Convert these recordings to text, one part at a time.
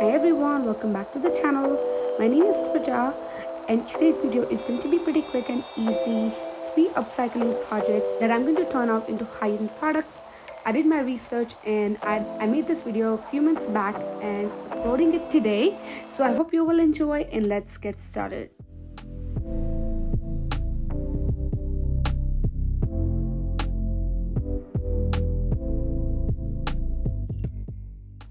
Hey everyone, welcome back to the channel. My name is Dwijaa and today's video is going to be pretty quick and easy. 3 upcycling projects that I'm going to turn out into high-end products. I did my research and I made this video a few months back and uploading it today. So I hope you will enjoy and let's get started.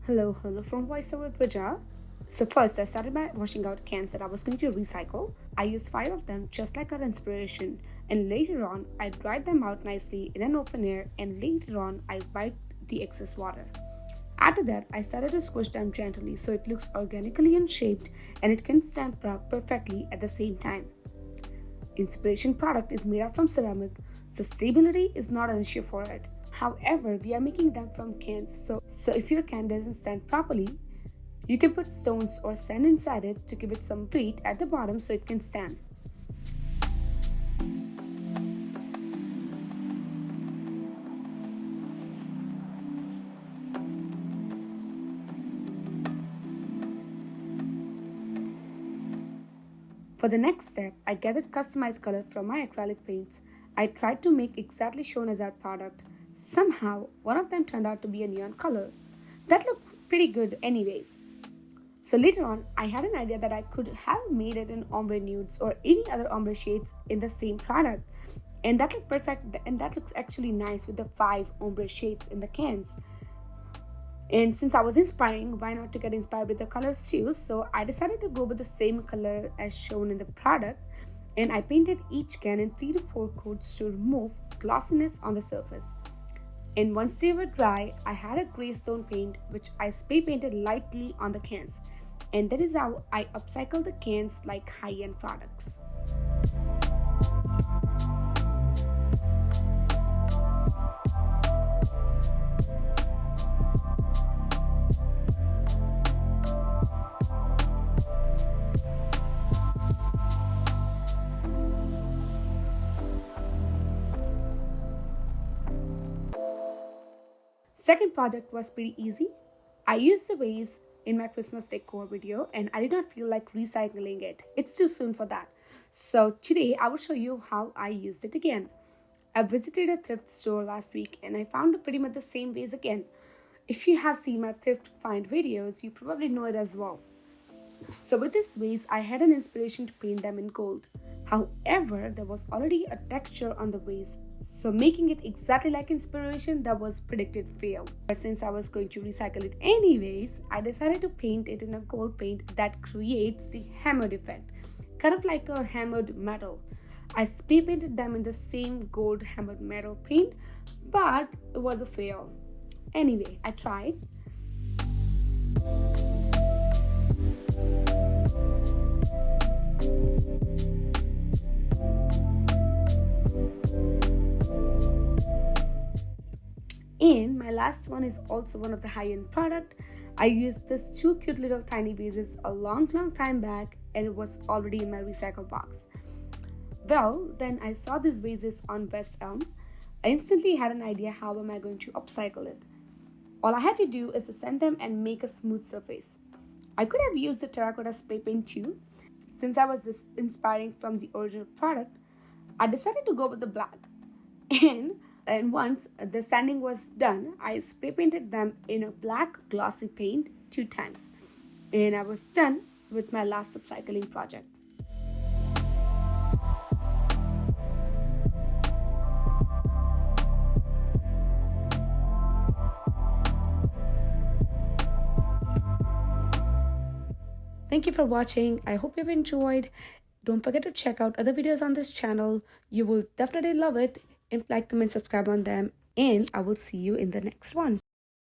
Hello from voiceover Dwijaa. So first I started by washing out cans that I was going to recycle. I used 5 of them just like our inspiration, and later on I dried them out nicely in an open air, and later on I wiped the excess water. After that I started to squish them gently so it looks organically unshaped and it can stand perfectly at the same time. Inspiration product is made out from ceramic, so stability is not an issue for it. However, we are making them from cans, so if your can doesn't stand properly, you can put stones or sand inside it to give it some weight at the bottom so it can stand. For the next step, I gathered customized color from my acrylic paints. I tried to make exactly shown as our product. Somehow, one of them turned out to be a neon color. That looked pretty good anyways. So later on, I had an idea that I could have made it in ombre nudes or any other ombre shades in the same product. And that looked perfect, and that looks actually nice with the 5 ombre shades in the cans. And since I was inspiring, why not to get inspired with the colors too? So I decided to go with the same color as shown in the product. And I painted each can in 3 to 4 coats to remove glossiness on the surface. And once they were dry, I had a grey stone paint which I spray painted lightly on the cans. And that is how I upcycle the cans like high-end products. Second project was pretty easy. I used the vase in my Christmas decor video and I did not feel like recycling it. It's too soon for that. So today I will show you how I used it again. I visited a thrift store last week and I found pretty much the same vase again. If you have seen my thrift find videos, you probably know it as well. So with this vase, I had an inspiration to paint them in gold. However, there was already a texture on the vase, so making it exactly like inspiration, that was predicted fail. But since I was going to recycle it anyways, I decided to paint it in a gold paint that creates the hammered effect, kind of like a hammered metal. I spray painted them in the same gold hammered metal paint, but it was a fail. Anyway, I tried. And my last one is also one of the high-end product. I used this 2 cute little tiny vases a long time back and it was already in my recycle box. Well, then I saw these vases on West Elm. I instantly had an idea how am I going to upcycle it. All I had to do is to sand them and make a smooth surface. I could have used a terracotta spray paint too. Since I was just inspiring from the original product, I decided to go with the black. And once the sanding was done, I spray painted them in a black glossy paint 2 times. And I was done with my last upcycling project. Thank you for watching. I hope you've enjoyed. Don't forget to check out other videos on this channel. You will definitely love it. And like, comment, subscribe on them. And I will see you in the next one.